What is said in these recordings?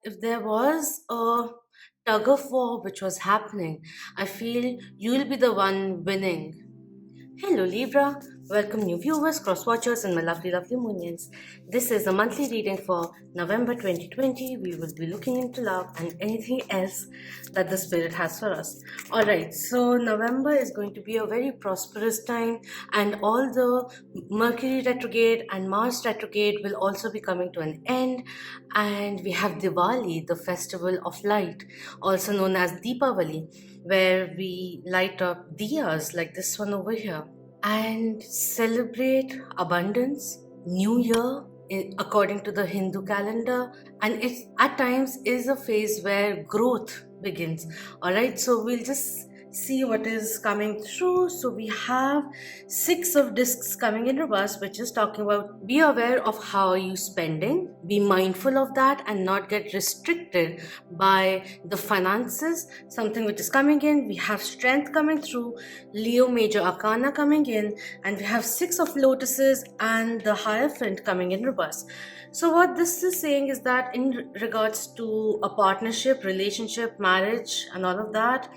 if there was a tug of war which was happening, I feel you'll be the one winning. Hello Libra, welcome new viewers, cross watchers, and my lovely, lovely minions. This is a monthly reading for November 2020. We will be looking into love and anything else that the spirit has for us. Alright, so November is going to be a very prosperous time, and all the Mercury retrograde and Mars retrograde will also be coming to an end. And we have Diwali, the festival of light, also known as Deepavali, where we light up diyas like this one over here and celebrate abundance, New Year according to the Hindu calendar, and it at times is a phase where growth begins. All right, so we'll just see what is coming through. So we have six of discs coming in reverse, which is talking about be aware of how you spending, be mindful of that and not get restricted by the finances, something which is coming in. We have strength coming through, Leo major arcana coming in, and we have six of lotuses and the Hierophant coming in reverse. So what this is saying is that in regards to a partnership, relationship, marriage and all of that,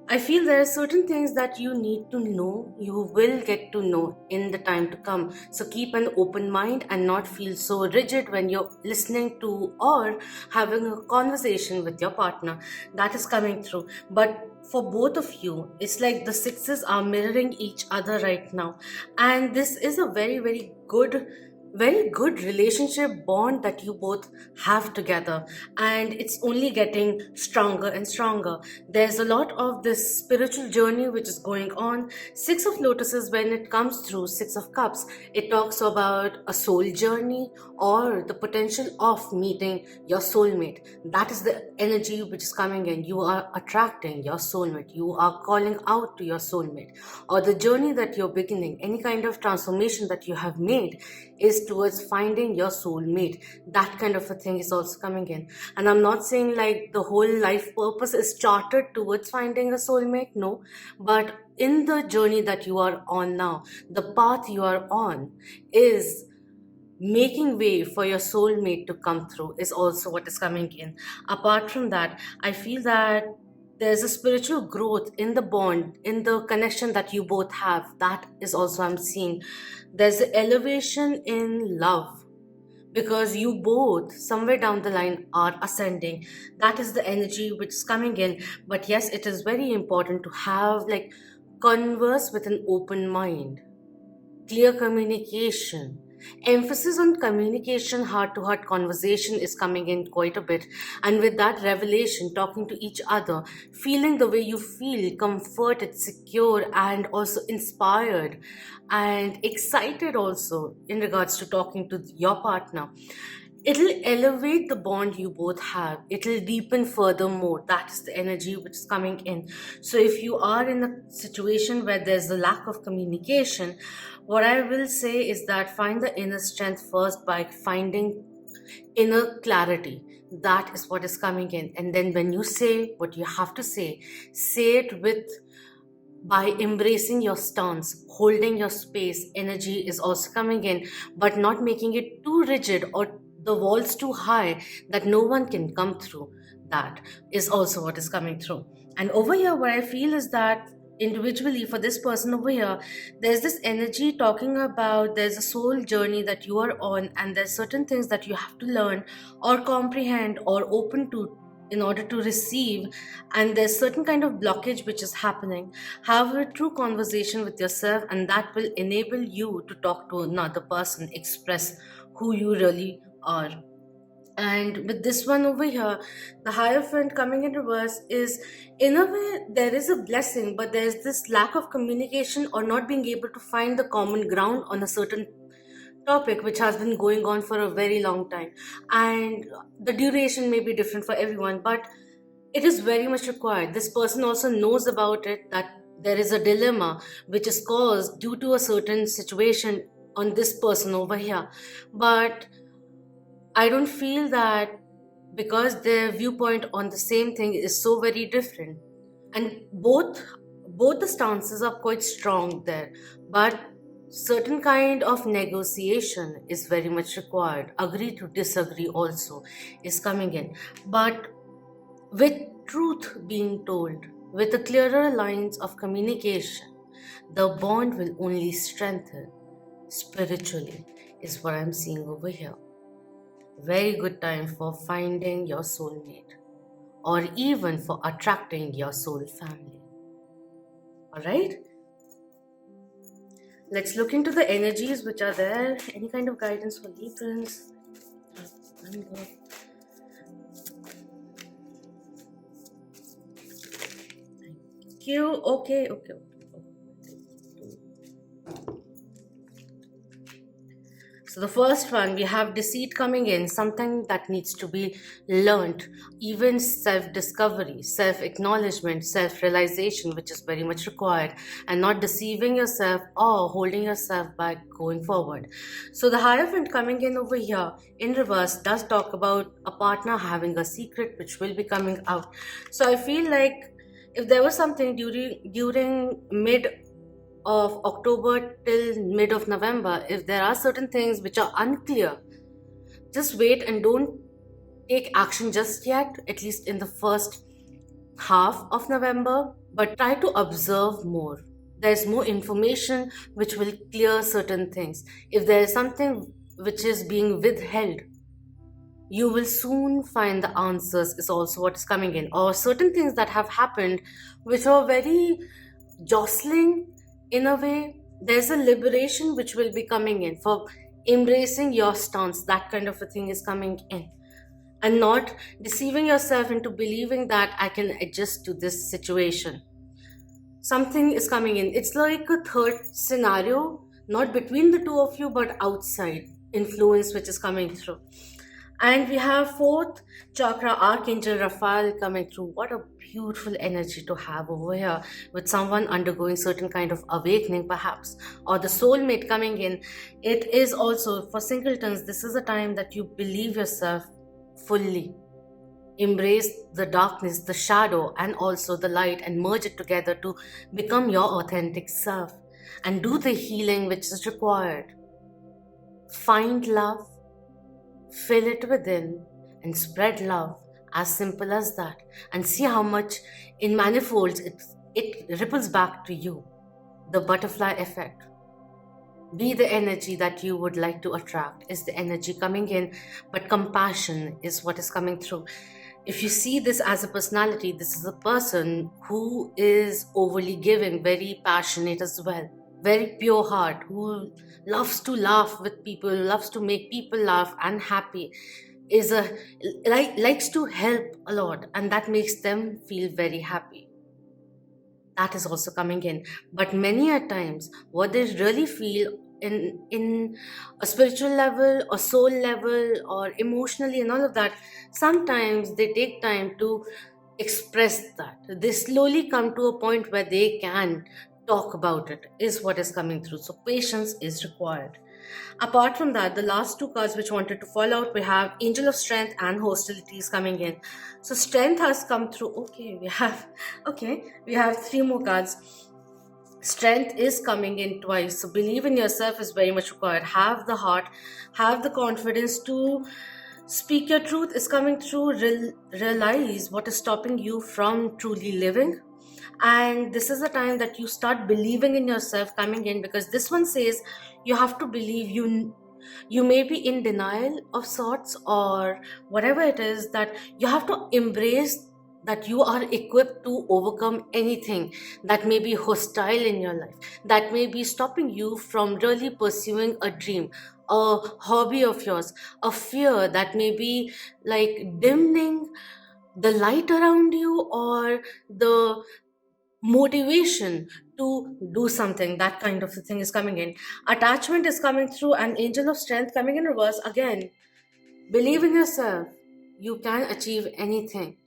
I feel there are certain things that you need to know, you will get to know in the time to come. So keep an open mind and not feel so rigid when you're listening to or having a conversation with your partner. That is coming through. But for both of you, it's like the sixes are mirroring each other right now. And this is a very, very good relationship bond that you both have together, and it's only getting stronger and stronger. There's a lot of this spiritual journey which is going on. Six of lotuses, when it comes through Six of Cups, it talks about a soul journey or the potential of meeting your soulmate. That is the energy which is coming in. You are attracting your soulmate, you are calling out to your soulmate, or the journey that you're beginning, any kind of transformation that you have made is towards finding your soulmate. That kind of a thing is also coming in. And I'm not saying like the whole life purpose is charted towards finding a soulmate, no, but in the journey that you are on now, the path you are on is making way for your soulmate to come through, is also what is coming in. Apart from that, I feel that there's a spiritual growth in the bond, in the connection that you both have. That is also I'm seeing. There's an elevation in love because you both somewhere down the line are ascending. That is the energy which is coming in. But yes, it is very important to have like converse with an open mind, clear communication, emphasis on communication, heart to heart conversation is coming in quite a bit. And with that revelation, talking to each other, feeling the way you feel, comforted, secure, and also inspired and excited also in regards to talking to your partner, it'll elevate the bond you both have, it'll deepen furthermore. That is the energy which is coming in. So if you are in a situation where there's a lack of communication, what I will say is that find the inner strength first by finding inner clarity. That is what is coming in. And then when you say what you have to say it with, by embracing your stance, holding your space. Energy is also coming in, but not making it too rigid or the walls too high that no one can come through. That is also what is coming through. And over here, what I feel is that individually for this person over here, there's this energy talking about there's a soul journey that you are on, and there's certain things that you have to learn or comprehend or open to in order to receive, and there's certain kind of blockage which is happening. Have a true conversation with yourself, and that will enable you to talk to another person, express who you really are. And with this one over here, the Hierophant coming in reverse is, in a way, there is a blessing, but there's this lack of communication or not being able to find the common ground on a certain topic which has been going on for a very long time. And the duration may be different for everyone, but it is very much required. This person also knows about it, that there is a dilemma which is caused due to a certain situation on this person over here. But I don't feel that, because their viewpoint on the same thing is so very different, and both the stances are quite strong there. But Certain kind of negotiation is very much required. Agree to disagree also is coming in. But with truth being told, with the clearer lines of communication, the bond will only strengthen spiritually, is what I'm seeing over here. Very good time for finding your soulmate or even for attracting your soul family. Alright? Let's look into the energies which are there. Any kind of guidance for Librans? Thank you. Okay. So the first one, we have deceit coming in, something that needs to be learned, even self-discovery, self-acknowledgement, self-realization, which is very much required, and not deceiving yourself or holding yourself back going forward. So the Hierophant coming in over here in reverse does talk about a partner having a secret which will be coming out. So I feel like if there was something during mid of October till mid of November, if there are certain things which are unclear, just wait and don't take action just yet, at least in the first half of November, but try to observe more. There's more information which will clear certain things. If there is something which is being withheld, you will soon find the answers, is also what is coming in. Or certain things that have happened which are very jostling in a way, there's a liberation which will be coming in for embracing your stance. That kind of a thing is coming in, and not deceiving yourself into believing that I can adjust to this situation. Something is coming in. It's like a third scenario, not between the two of you, but outside influence which is coming through. And we have fourth chakra, Archangel Raphael coming through. What a beautiful energy to have over here with someone undergoing certain kind of awakening, perhaps, or the soulmate coming in. It is also for singletons, this is a time that you believe yourself fully. Embrace the darkness, the shadow, and also the light, and merge it together to become your authentic self and do the healing which is required. Find love, fill it within, and spread love. As simple as that. And see how much in manifolds it ripples back to you. The butterfly effect. Be the energy that you would like to attract, is the energy coming in, but compassion is what is coming through. If you see this as a personality, this is a person who is overly giving, very passionate as well, very pure heart, who loves to laugh with people, loves to make people laugh and happy, is a likes to help a lot, and that makes them feel very happy. That is also coming in. But many a times what they really feel in a spiritual level or soul level or emotionally and all of that, sometimes they take time to express that. They slowly come to a point where they can talk about it, is what is coming through. So patience is required. Apart from that, the last two cards which wanted to fall out, we have Angel of Strength and Hostilities coming in. So strength has come through. We have three more cards. Strength is coming in twice. So believe in yourself is very much required. Have the heart, have the confidence to speak your truth is coming through. Realize what is stopping you from truly living. And this is the time that you start believing in yourself coming in, because this one says you have to believe. You may be in denial of sorts or whatever it is, that you have to embrace that you are equipped to overcome anything that may be hostile in your life, that may be stopping you from really pursuing a dream, a hobby of yours, a fear that may be like dimming the light around you, or the motivation to do something. That kind of a thing is coming in. Attachment is coming through, and Angel of Strength coming in reverse again. Believe in yourself. You can achieve anything.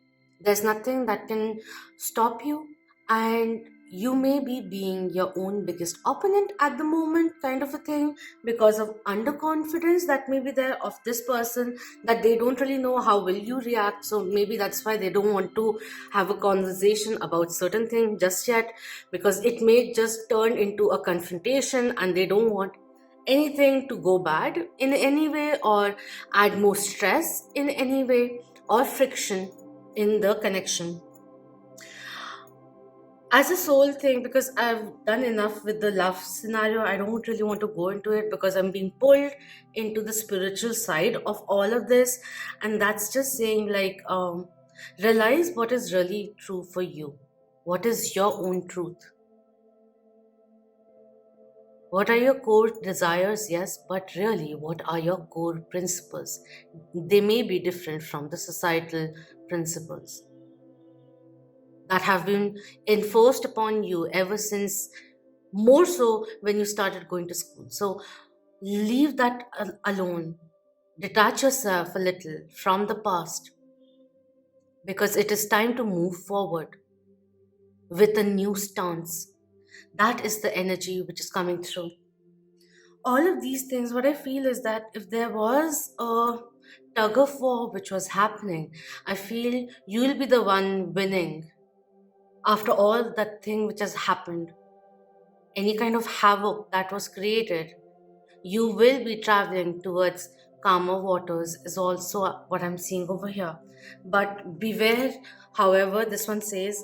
There's nothing that can stop you, and you may be being your own biggest opponent at the moment, kind of a thing, because of underconfidence that may be there of this person, that they don't really know how will you react. So maybe that's why they don't want to have a conversation about certain thing just yet, because it may just turn into a confrontation and they don't want anything to go bad in any way or add more stress in any way or friction in the connection. As a soul thing, because I've done enough with the love scenario, I don't really want to go into it because I'm being pulled into the spiritual side of all of this. And that's just saying, like, realize what is really true for you. What is your own truth? What are your core desires? Yes, but really, what are your core principles? They may be different from the societal principles that have been enforced upon you ever since, more so when you started going to school. So leave that alone. Detach yourself a little from the past, because it is time to move forward with a new stance. That is the energy which is coming through. All of these things, what I feel is that if there was a tug of war which was happening, I feel you'll be the one winning after all that thing which has happened. Any kind of havoc that was created, you will be traveling towards calmer waters, is also what I'm seeing over here. But beware, however, this one says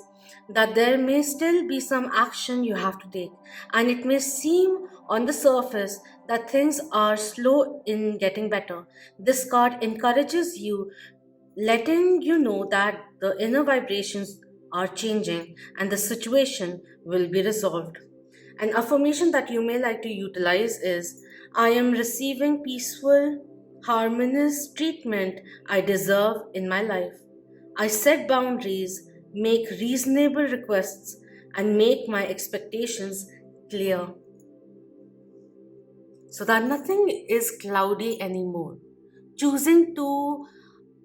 that there may still be some action you have to take, and it may seem on the surface that things are slow in getting better. This card encourages you, letting you know that the inner vibrations are changing and the situation will be resolved. An affirmation that you may like to utilize is, I am receiving peaceful, harmonious treatment I deserve in my life. I set boundaries, make reasonable requests, and make my expectations clear so that nothing is cloudy anymore. Choosing to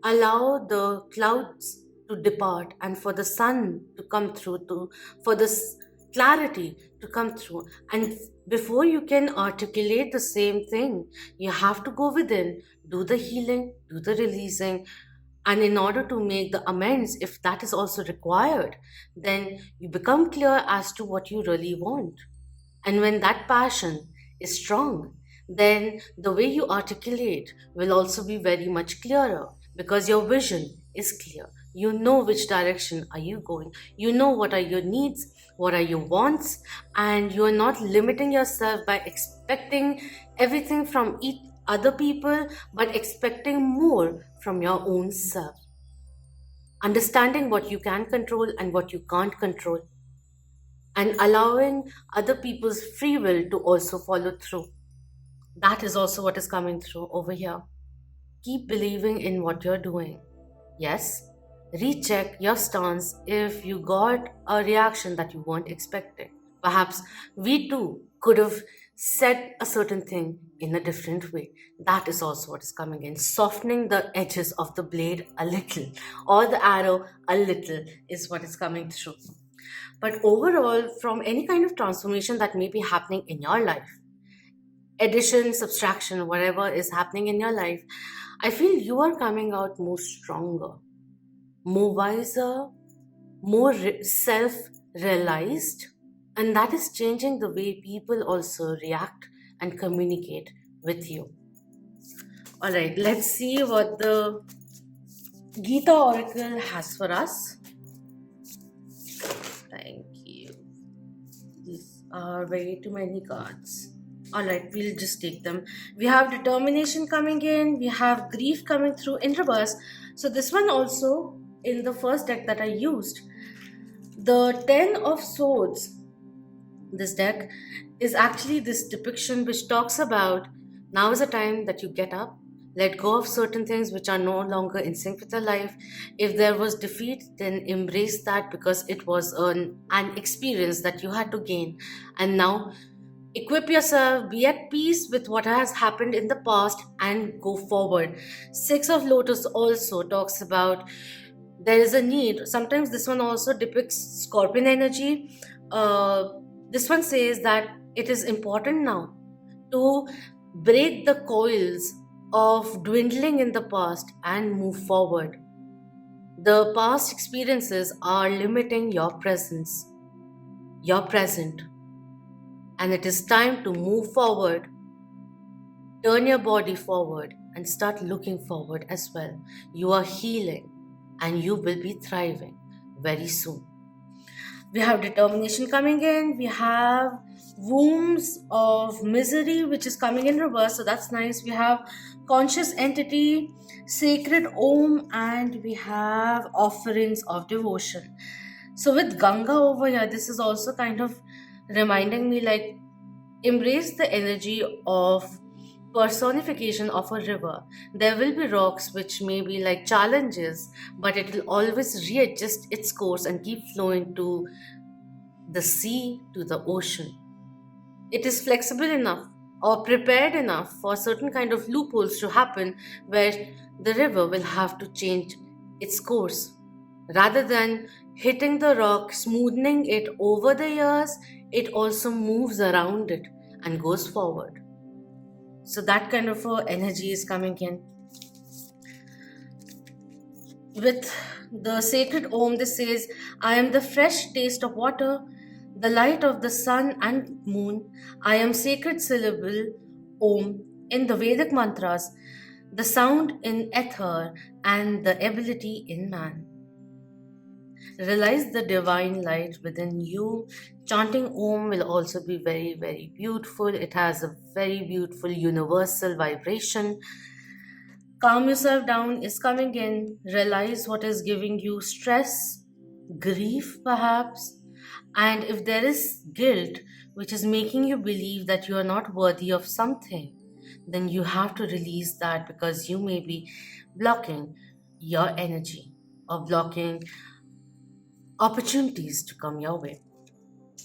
allow the clouds to depart and for the sun to come through, to for this clarity to come through. And before you can articulate the same thing, you have to go within, do the healing, do the releasing, and in order to make the amends, if that is also required, then you become clear as to what you really want. And when that passion is strong, then the way you articulate will also be very much clearer, because your vision is clear. You know which direction are you going. You know what are your needs, what are your wants, and you are not limiting yourself by expecting everything from each other people, but expecting more from your own self. Understanding what you can control and what you can't control, and allowing other people's free will to also follow through. That is also what is coming through over here. Keep believing in what you're doing. Yes, recheck your stance if you got a reaction that you weren't expecting. Perhaps we too could have said a certain thing in a different way. That is also what is coming in. Softening the edges of the blade a little, or the arrow a little, is what is coming through. But overall, from any kind of transformation that may be happening in your life, addition, subtraction, whatever is happening in your life, I feel you are coming out more stronger, more wiser, more self realized, and that is changing the way people also react and communicate with you. All right, let's see what the Gita Oracle has for us. Thank you. These are way too many cards. All right, we'll just take them. We have determination coming in, we have grief coming through in reverse. So this one also, in the first deck that I used, the 10 of swords, this deck is actually this depiction which talks about, now is a time that you get up, let go of certain things which are no longer in sync with your life. If there was defeat, then embrace that, because it was an experience that you had to gain. And now equip yourself, be at peace with what has happened in the past, and go forward. Six of Lotus also talks about there is a need. Sometimes this one also depicts Scorpion energy. uh, this one says that it is important now to break the coils of dwindling in the past and move forward. The past experiences are limiting your presence, your present, and it is time to move forward. Turn your body forward and start looking forward as well. You are healing and you will be thriving very soon. We have determination coming in. We have wombs of misery, which is coming in reverse. So that's nice. We have conscious entity, sacred om, and we have offerings of devotion. So with Ganga over here, this is also kind of reminding me like embrace the energy of personification of a river. There will be rocks which may be like challenges, but it will always readjust its course and keep flowing to the sea, to the ocean. It is flexible enough or prepared enough for certain kind of loopholes to happen where the river will have to change its course. Rather than hitting the rock, smoothing it over the years, it also moves around it and goes forward. So that kind of energy is coming in. With the sacred Om, this says, I am the fresh taste of water, the light of the sun and moon. I am sacred syllable Om in the Vedic mantras, the sound in ether and the ability in man. Realize the divine light within you. Chanting Om will also be very, very beautiful. It has a very beautiful universal vibration. Calm yourself down is coming in. Realize what is giving you stress, grief, perhaps. And if there is guilt which is making you believe that you are not worthy of something, then you have to release that because you may be blocking your energy or blocking opportunities to come your way.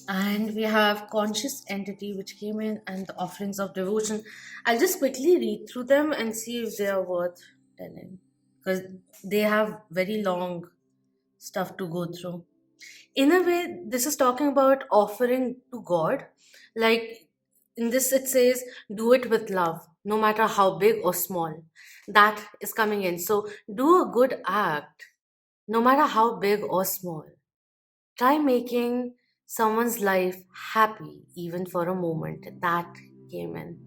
And we have conscious entity which came in and the offerings of devotion. I'll just quickly read through them and see if they are worth telling because they have very long stuff to go through. In a way, this is talking about offering to God. Like in this, it says, do it with love, no matter how big or small. That is coming in. So do a good act, no matter how big or small. Try making someone's life happy, even for a moment. That came in.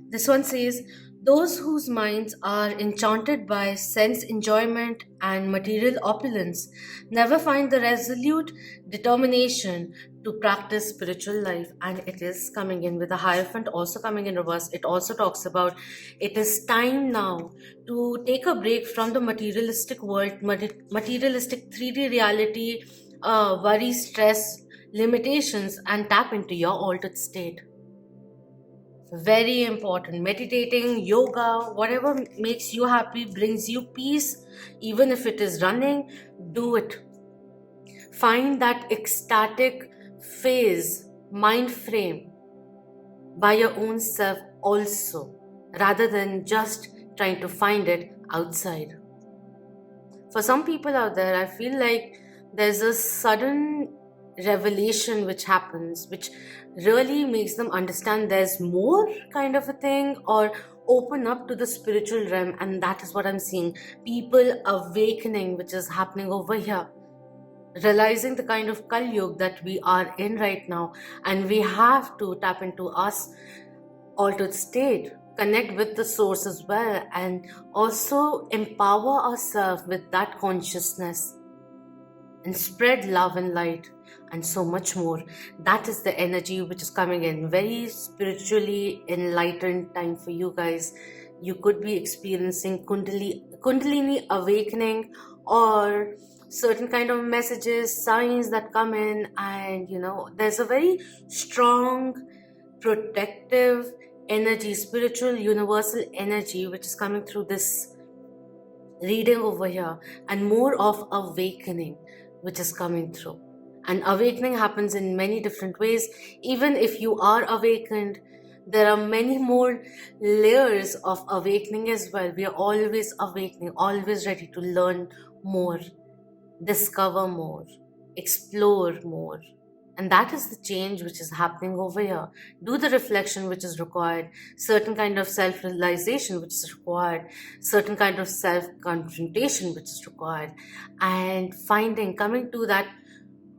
This one says, those whose minds are enchanted by sense enjoyment and material opulence never find the resolute determination to practice spiritual life. And it is coming in with a hierophant also coming in reverse. It also talks about it is time now to take a break from the materialistic world, materialistic 3D reality, worry, stress, limitations, and tap into your altered state. Very important. Meditating, yoga, whatever makes you happy, brings you peace, even if it is running, do it. Find that ecstatic phase, mind frame by your own self also, rather than just trying to find it outside. For some people out there, I feel like there's a sudden revelation which happens, which really makes them understand there's more kind of a thing or open up to the spiritual realm. And that is what I'm seeing. People awakening, which is happening over here. Realizing the kind of Kali Yuga that we are in right now, and we have to tap into us altered state, connect with the source as well, and also empower ourselves with that consciousness and spread love and light and so much more. That is the energy which is coming in. Very spiritually enlightened time for you guys. You could be experiencing Kundalini awakening or certain kind of messages, signs that come in, and there's a very strong protective energy, spiritual universal energy which is coming through this reading over here, and more of awakening which is coming through. And awakening happens in many different ways. Even if you are awakened, there are many more layers of awakening as well. We are always awakening, always ready to learn more, discover more. explore more. And that is the change which is happening over here. Do the reflection which is required, certain kind of self-realization which is required, certain kind of self-confrontation which is required, and coming to that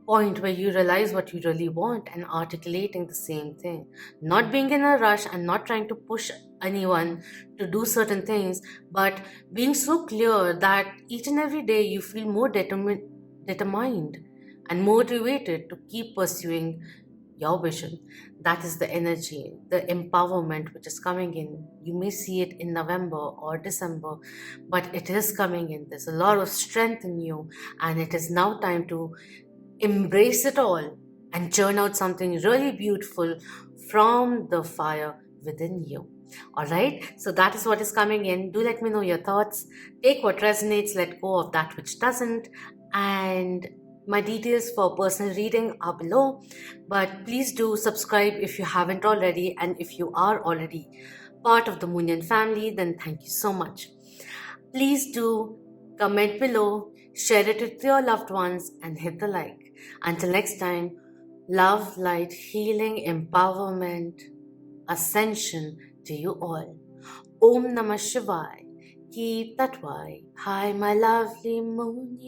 point where you realize what you really want and articulating the same thing. Not being in a rush and not trying to push anyone to do certain things, but being so clear that each and every day you feel more determined and motivated to keep pursuing your vision. That is the energy, the empowerment which is coming in. You may see it in November or December, but it is coming in. There's a lot of strength in you, and it is now time to embrace it all and churn out something really beautiful from the fire within you. All right, so that is what is coming in. Do let me know your thoughts. Take what resonates, let go of that which doesn't. And my details for personal reading are below. But please do subscribe if you haven't already. And if you are already part of the Munyan family, then thank you so much. Please do comment below, share it with your loved ones, and hit the like. Until next time, love, light, healing, empowerment, ascension to you all. Om Namah Shivaya. Keep that way. Hi, my lovely moon.